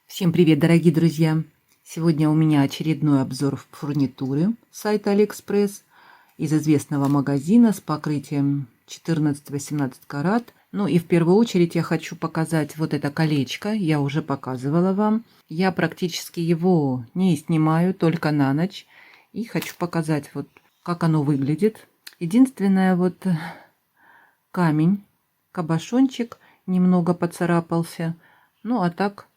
Всем привет, дорогие друзья! Сегодня у меня очередной обзор фурнитуры с сайта AliExpress из известного магазина с покрытием 14-18 карат. Ну и в первую очередь я хочу показать вот это колечко. Я уже показывала вам. Я практически его не снимаю, только на ночь. И хочу показать, вот как оно выглядит. Единственное, вот камень, кабошончик немного поцарапался. Ну а так,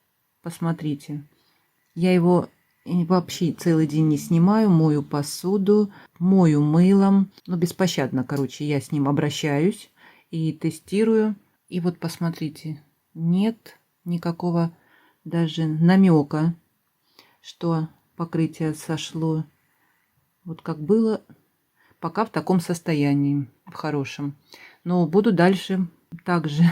посмотрите. Я его вообще целый день не снимаю, мою посуду, мою мылом. Ну, беспощадно, короче, я с ним обращаюсь и тестирую. И вот посмотрите, нет никакого даже намека, что покрытие сошло. Вот как было, пока в таком состоянии, в хорошем. Но буду дальше также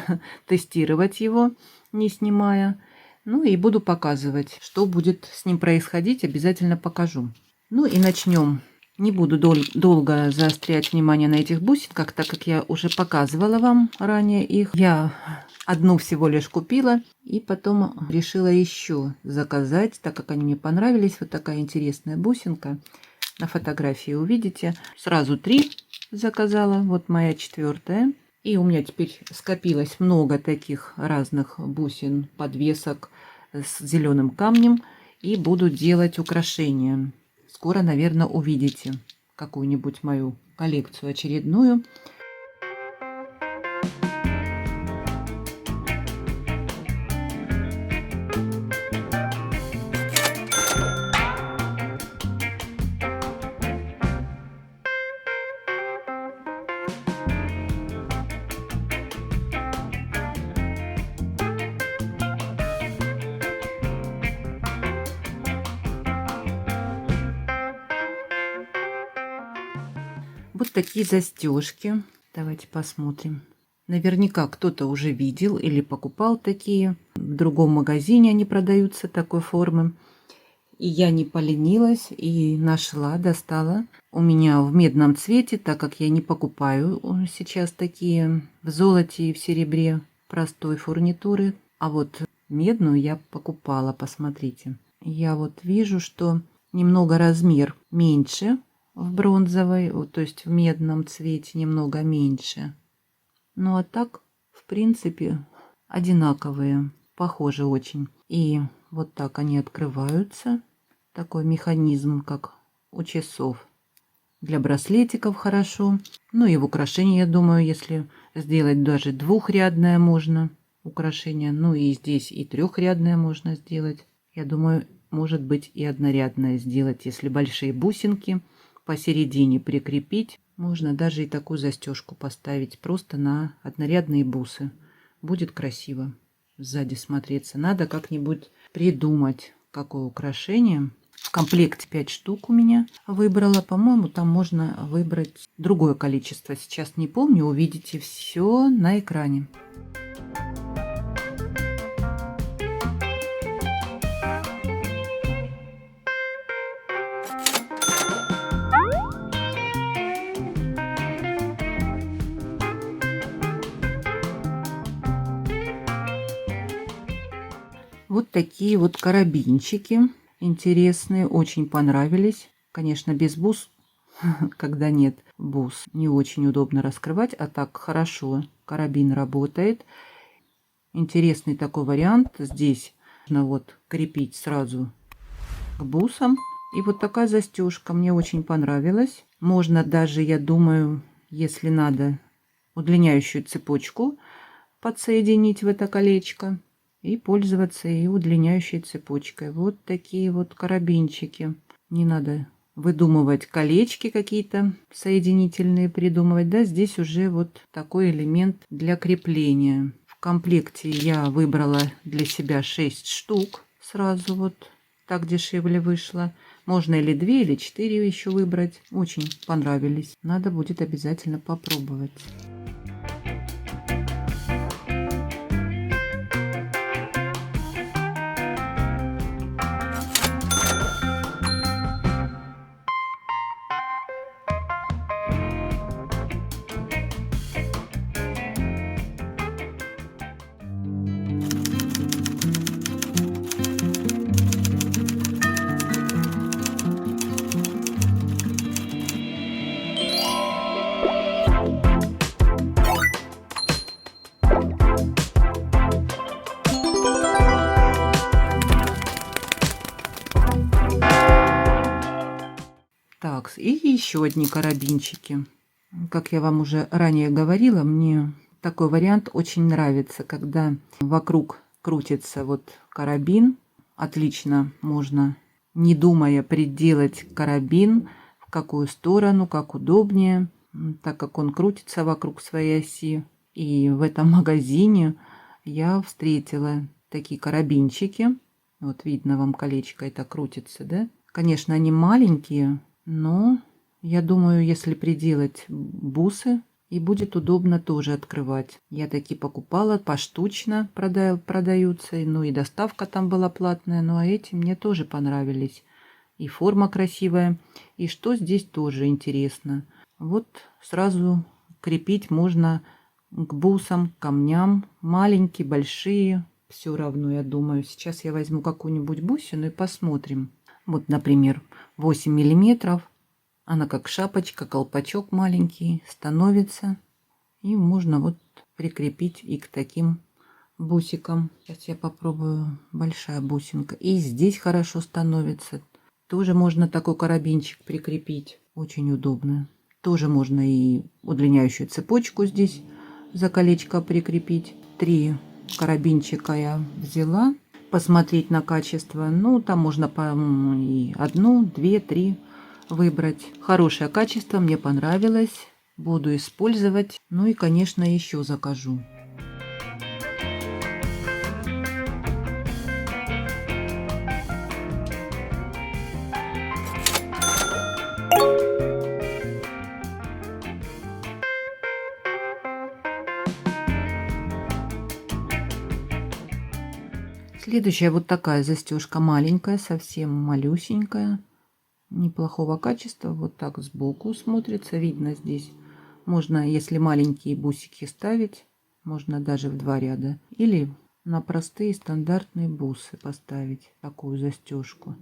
тестировать его, не снимая. Ну и буду показывать, что будет с ним происходить, обязательно покажу. Ну и начнем. Не буду долго заострять внимание на этих бусинках, так как я уже показывала вам ранее их. Я одну всего лишь купила и потом решила еще заказать, так как они мне понравились. Вот такая интересная бусинка. На фотографии увидите. Сразу 3 заказала, вот моя 4-я. И у меня теперь скопилось много таких разных бусин, подвесок с зеленым камнем. И буду делать украшения. Скоро, наверное, увидите какую-нибудь мою коллекцию очередную. Вот такие застежки. Давайте посмотрим. Наверняка кто-то уже видел или покупал такие. В другом магазине они продаются такой формы. И я не поленилась и нашла, достала. У меня в медном цвете, так как я не покупаю сейчас такие в золоте и в серебре простой фурнитуры. А вот медную я покупала, посмотрите. Я вот вижу, что немного размер меньше в бронзовой, то есть в медном цвете немного меньше. Ну а так, в принципе, одинаковые, похожи очень. И вот так они открываются. Такой механизм, как у часов. Для браслетиков хорошо. Ну и в украшении, я думаю, если сделать даже двухрядное можно украшение. Ну и здесь и трехрядное можно сделать. Я думаю, может быть и однорядное сделать, если большие бусинки посередине прикрепить. Можно даже и такую застежку поставить просто на однорядные бусы. Будет красиво сзади смотреться. Надо как-нибудь придумать, какое украшение. В комплекте 5 штук у меня выбрала. По-моему, там можно выбрать другое количество. Сейчас не помню. Увидите все на экране. Вот такие вот карабинчики интересные, очень понравились. Конечно, без бус, когда нет бус, не очень удобно раскрывать, а так хорошо. Карабин работает. Интересный такой вариант. Здесь можно вот крепить сразу к бусам. И вот такая застежка мне очень понравилась. Можно даже, я думаю, если надо, удлиняющую цепочку подсоединить в это колечко и пользоваться и удлиняющей цепочкой. Вот такие вот карабинчики. Не надо выдумывать колечки какие-то соединительные придумывать. Да, здесь уже вот такой элемент для крепления. В комплекте я выбрала для себя 6 штук. Сразу вот так дешевле вышло. Можно или 2, или 4 еще выбрать. Очень понравились. Надо будет обязательно попробовать. И еще одни карабинчики. Как я вам уже ранее говорила, мне такой вариант очень нравится, когда вокруг крутится вот карабин. Отлично можно, не думая, приделать карабин, в какую сторону, как удобнее, так как он крутится вокруг своей оси. И в этом магазине я встретила такие карабинчики. Вот видно вам, колечко это крутится, да? Конечно, они маленькие, но я думаю, если приделать бусы, и будет удобно тоже открывать. Я такие покупала, поштучно продаются, ну и доставка там была платная, ну а эти мне тоже понравились. И форма красивая, и что здесь тоже интересно. Вот сразу крепить можно к бусам, к камням, маленькие, большие, все равно, я думаю. Сейчас я возьму какую-нибудь бусину и посмотрим. Вот, например, 8 миллиметров. Она как шапочка, колпачок маленький становится. И можно вот прикрепить и к таким бусикам. Сейчас я попробую. Большая бусинка. И здесь хорошо становится. Тоже можно такой карабинчик прикрепить. Очень удобно. Тоже можно и удлиняющую цепочку здесь за колечко прикрепить. 3 карабинчика я взяла. Посмотреть на качество. Ну, там можно, по-моему, и 1, 2, 3 выбрать. Хорошее качество, мне понравилось. Буду использовать. Ну и, конечно, еще закажу. Следующая вот такая застежка маленькая, совсем малюсенькая, неплохого качества. Вот так сбоку смотрится, видно здесь. Можно, если маленькие бусики ставить, можно даже в 2 ряда. Или на простые стандартные бусы поставить такую застежку.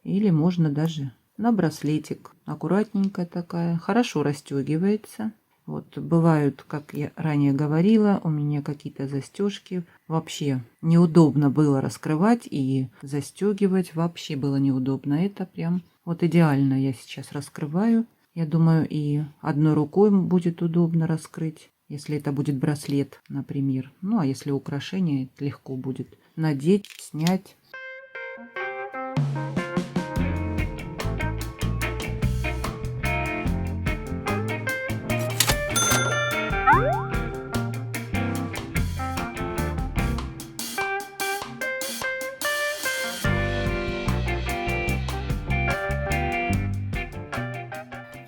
Или можно даже на браслетик. Аккуратненькая такая, хорошо расстегивается. Вот бывают, как я ранее говорила, у меня какие-то застежки. Вообще неудобно было раскрывать и застегивать. Вообще было неудобно. Это прям вот идеально я сейчас раскрываю. Я думаю, и одной рукой будет удобно раскрыть, если это будет браслет, например. Ну, а если украшение, легко будет надеть, снять.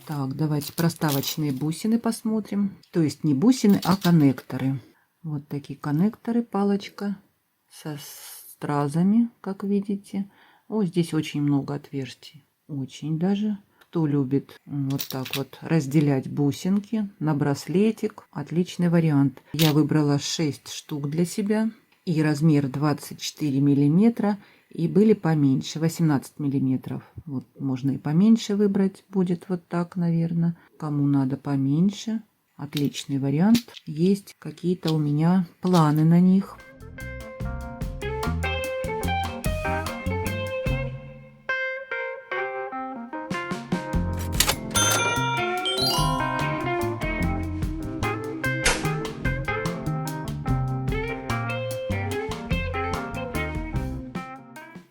Так, давайте проставочные бусины посмотрим. То есть не бусины, а коннекторы. Вот такие коннекторы, палочка со стразами, как видите. О, здесь очень много отверстий. Очень даже. Кто любит вот так вот разделять бусинки на браслетик, отличный вариант. Я выбрала 6 штук для себя. И размер 24 миллиметра. И были поменьше, 18 миллиметров. Вот можно и поменьше выбрать будет вот так, наверное. Кому надо поменьше. Отличный вариант. Есть какие-то у меня планы на них.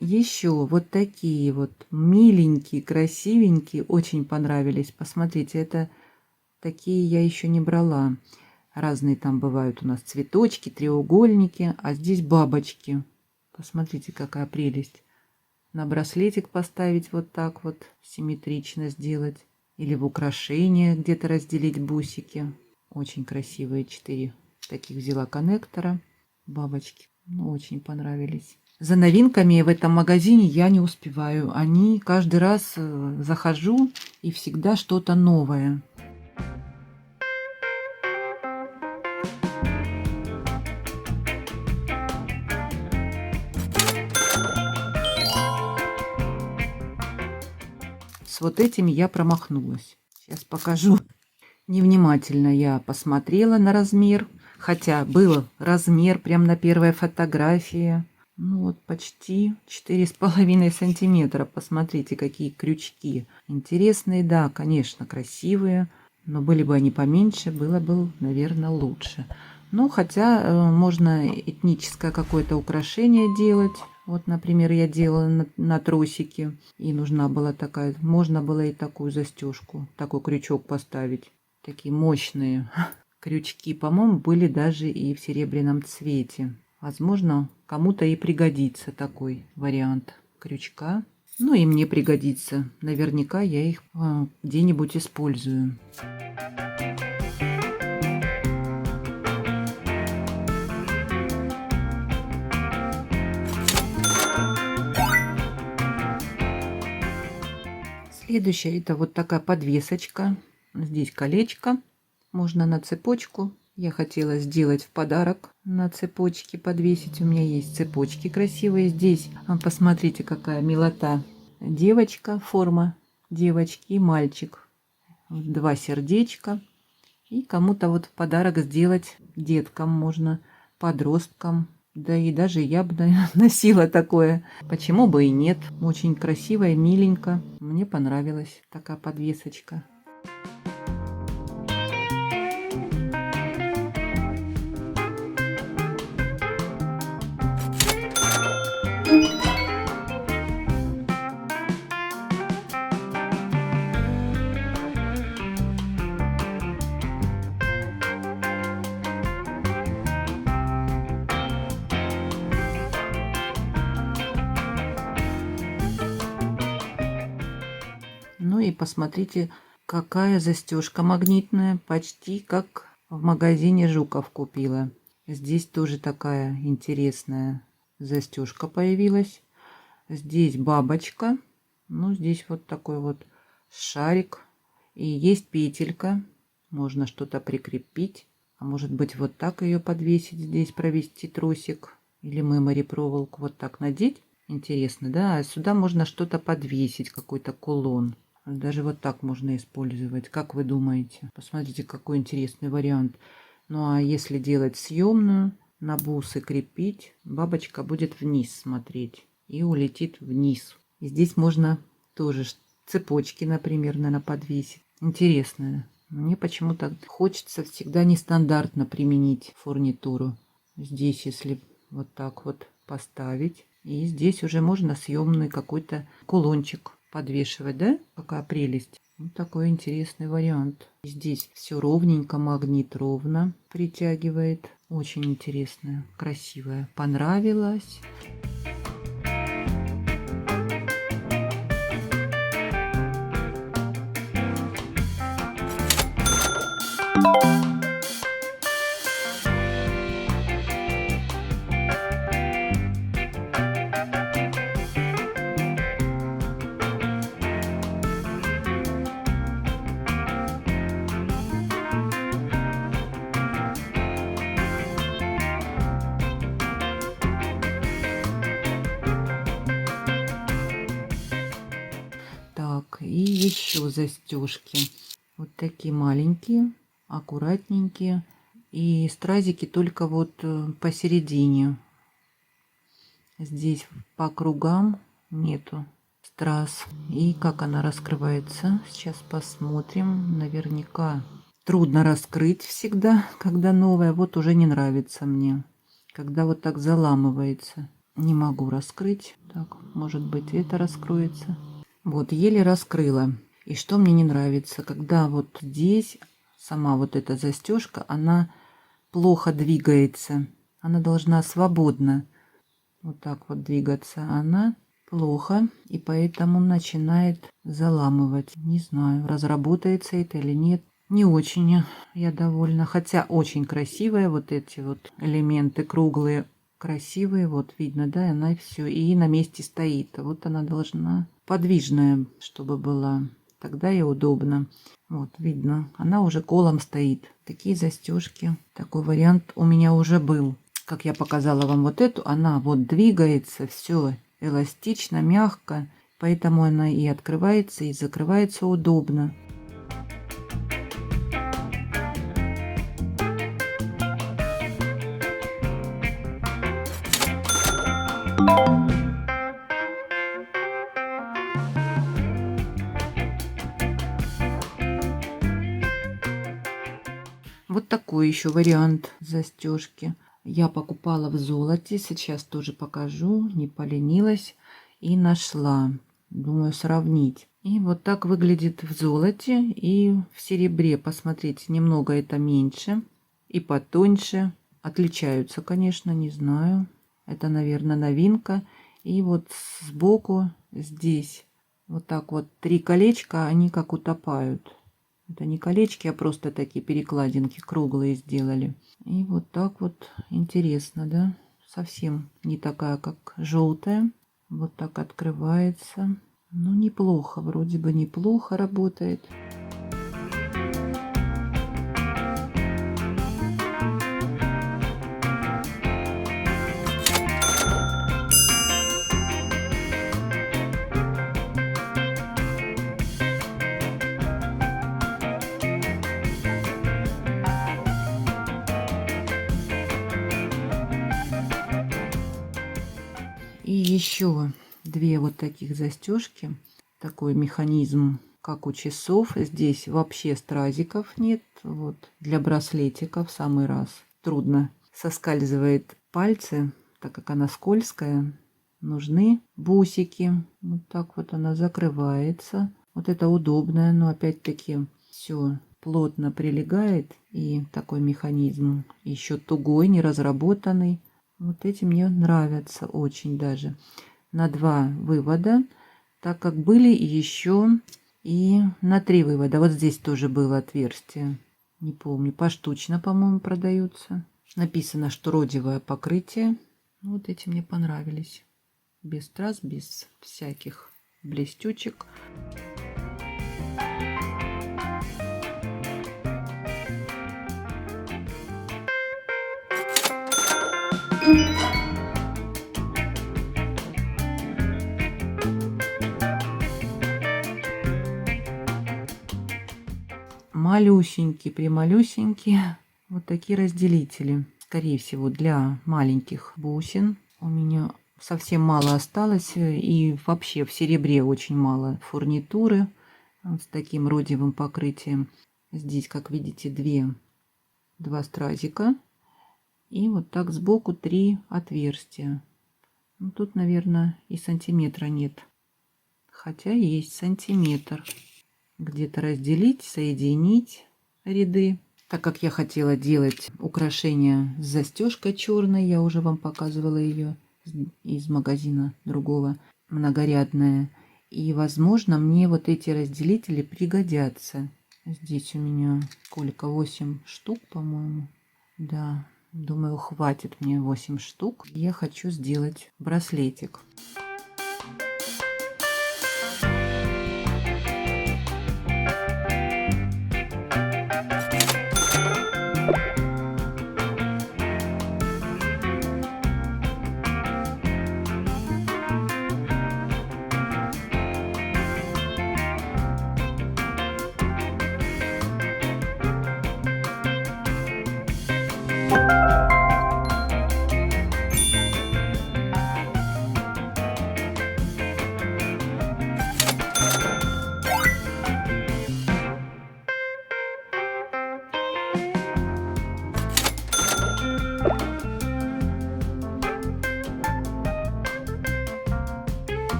Еще вот такие вот миленькие, красивенькие, очень понравились. Посмотрите, это такие я еще не брала. Разные там бывают у нас цветочки, треугольники, а здесь бабочки. Посмотрите, какая прелесть. На браслетик поставить вот так вот, симметрично сделать. Или в украшение где-то разделить бусики. Очень красивые 4 таких взяла коннектора. Бабочки, ну, очень понравились. За новинками в этом магазине я не успеваю. Они каждый раз захожу и всегда что-то новое. С вот этими я промахнулась. Сейчас покажу. Невнимательно я посмотрела на размер. Хотя был размер прям на первой фотографии. Ну вот почти 4,5 сантиметра. Посмотрите, какие крючки. Интересные, да, конечно, красивые. Но были бы они поменьше, было бы, наверное, лучше. Ну, хотя можно этническое какое-то украшение делать. Вот, например, я делала на тросике. И нужна была такая, можно было и такую застежку, такой крючок поставить. Такие мощные крючки, по-моему, были даже и в серебряном цвете. Возможно, кому-то и пригодится такой вариант крючка. Ну и мне пригодится. Наверняка я их где-нибудь использую. Следующее это вот такая подвесочка. Здесь колечко. Можно на цепочку. Я хотела сделать в подарок на цепочке подвесить. У меня есть цепочки красивые. Здесь посмотрите, какая милота. Девочка, форма девочки и мальчик. 2 сердечка. И кому-то вот в подарок сделать деткам можно, подросткам. Да и даже я бы, наверное, носила такое. Почему бы и нет? Очень красиво и миленько. Мне понравилась такая подвесочка. Ну и посмотрите, какая застежка магнитная, почти как в магазине Жуков купила. Здесь тоже такая интересная застежка появилась. Здесь бабочка, ну здесь вот такой вот шарик и есть петелька. Можно что-то прикрепить, а может быть вот так ее подвесить, здесь провести тросик или мемори проволоку вот так надеть. Интересно, да? А сюда можно что-то подвесить, какой-то кулон. Даже вот так можно использовать. Как вы думаете? Посмотрите, какой интересный вариант. Ну а если делать съемную, на бусы крепить, бабочка будет вниз смотреть и улетит вниз. И здесь можно тоже цепочки, например, наверное, подвесить. Интересно. Мне почему-то хочется всегда нестандартно применить фурнитуру. Здесь, если вот так вот поставить. И здесь уже можно съемный какой-то кулончик подвешивать, да? Какая прелесть. Вот такой интересный вариант. Здесь все ровненько, магнит ровно притягивает. Очень интересная, красивая. Понравилось. Так, и еще застежки. Вот такие маленькие, аккуратненькие. И стразики только вот посередине. Здесь по кругам нету страз. И как она раскрывается? Сейчас посмотрим. Наверняка трудно раскрыть всегда, когда новая. Вот уже не нравится мне. Когда вот так заламывается. Не могу раскрыть. Так, может быть, это раскроется. Вот, еле раскрыла. И что мне не нравится, когда вот здесь сама вот эта застежка, она плохо двигается. Она должна свободно вот так вот двигаться. Она плохо, и поэтому начинает заламывать. Не знаю, разработается это или нет. Не очень я довольна. Хотя очень красивые вот эти вот элементы круглые. Красивые, вот видно, да, она все и на месте стоит. Вот она должна подвижная, чтобы была. Тогда и удобно. Вот, видно, она уже колом стоит. Такие застежки. Такой вариант у меня уже был. Как я показала вам вот эту, она вот двигается, все эластично, мягко. Поэтому она и открывается, и закрывается удобно. Вот такой еще вариант застежки. Я покупала в золоте. Сейчас тоже покажу. Не поленилась и нашла. Думаю, сравнить. И вот так выглядит в золоте и в серебре. Посмотрите, немного это меньше и потоньше. Отличаются, конечно, не знаю. Это, наверное, новинка. И вот сбоку здесь вот так вот 3 колечка, они как утопают. Это не колечки, а просто такие перекладинки круглые сделали. И вот так вот интересно, да? Совсем не такая, как желтая. Вот так открывается. Ну, неплохо, вроде бы неплохо работает. И еще 2 вот таких застежки. Такой механизм, как у часов. Здесь вообще стразиков нет. Вот для браслетика в самый раз. Трудно соскальзывает пальцы, так как она скользкая. Нужны бусики. Вот так вот она закрывается. Вот это удобно, но опять-таки все плотно прилегает. И такой механизм еще тугой, не разработанный. Вот эти мне нравятся очень даже. На 2 вывода, так как были еще и на 3 вывода. Вот здесь тоже было отверстие. Не помню, поштучно, по-моему, продаются. Написано, что родевое покрытие. Вот эти мне понравились. Без страз, без всяких блестючек. Малюсенькие, прималюсенькие. Вот такие разделители. Скорее всего, для маленьких бусин. У меня совсем мало осталось. И вообще в серебре очень мало фурнитуры. Вот с таким родевым покрытием. Здесь, как видите, 2 стразика. И вот так сбоку 3 отверстия. Ну, тут, наверное, и сантиметра нет. Хотя есть сантиметр. Где-то разделить, соединить ряды. Так как я хотела делать украшение с застежкой черной, я уже вам показывала ее из магазина другого, многорядная. И, возможно, мне вот эти разделители пригодятся. Здесь у меня сколько? 8 штук, по-моему. Да, думаю, хватит мне 8 штук. Я хочу сделать браслетик.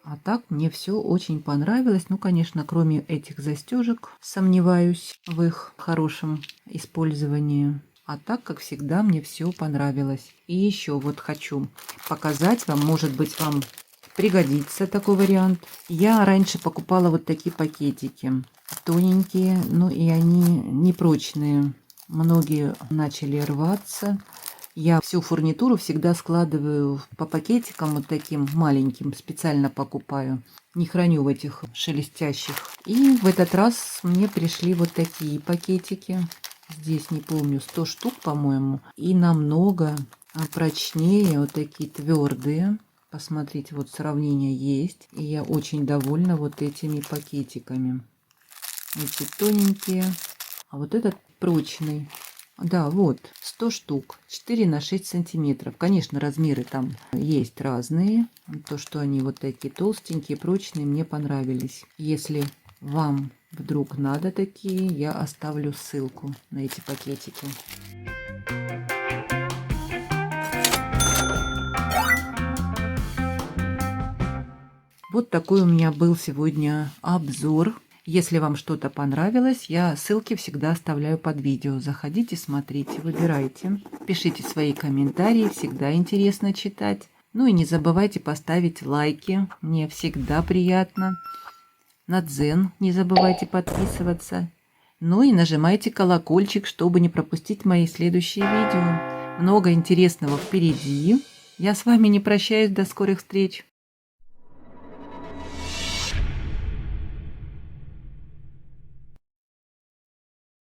А так мне все очень понравилось. Ну, конечно, кроме этих застежек, сомневаюсь в их хорошем использовании. А так, как всегда, мне все понравилось. И еще вот хочу показать вам, может быть, вам пригодится такой вариант. Я раньше покупала вот такие пакетики. Тоненькие, ну и они непрочные. Многие начали рваться. Я всю фурнитуру всегда складываю по пакетикам вот таким маленьким, специально покупаю. Не храню в этих шелестящих. И в этот раз мне пришли вот такие пакетики. Здесь, не помню, 100 штук, по-моему. И намного прочнее, вот такие твердые. Посмотрите, вот сравнение есть. И я очень довольна вот этими пакетиками. Эти тоненькие, а вот этот прочный. Да, вот, 100 штук, 4 на 6 сантиметров. Конечно, размеры там есть разные. То, что они вот такие толстенькие, прочные, мне понравились. Если вам вдруг надо такие, я оставлю ссылку на эти пакетики. Вот такой у меня был сегодня обзор. Если вам что-то понравилось, я ссылки всегда оставляю под видео. Заходите, смотрите, выбирайте. Пишите свои комментарии, всегда интересно читать. Ну и не забывайте поставить лайки, мне всегда приятно. На Дзен не забывайте подписываться. Ну и нажимайте колокольчик, чтобы не пропустить мои следующие видео. Много интересного впереди. Я с вами не прощаюсь, до скорых встреч.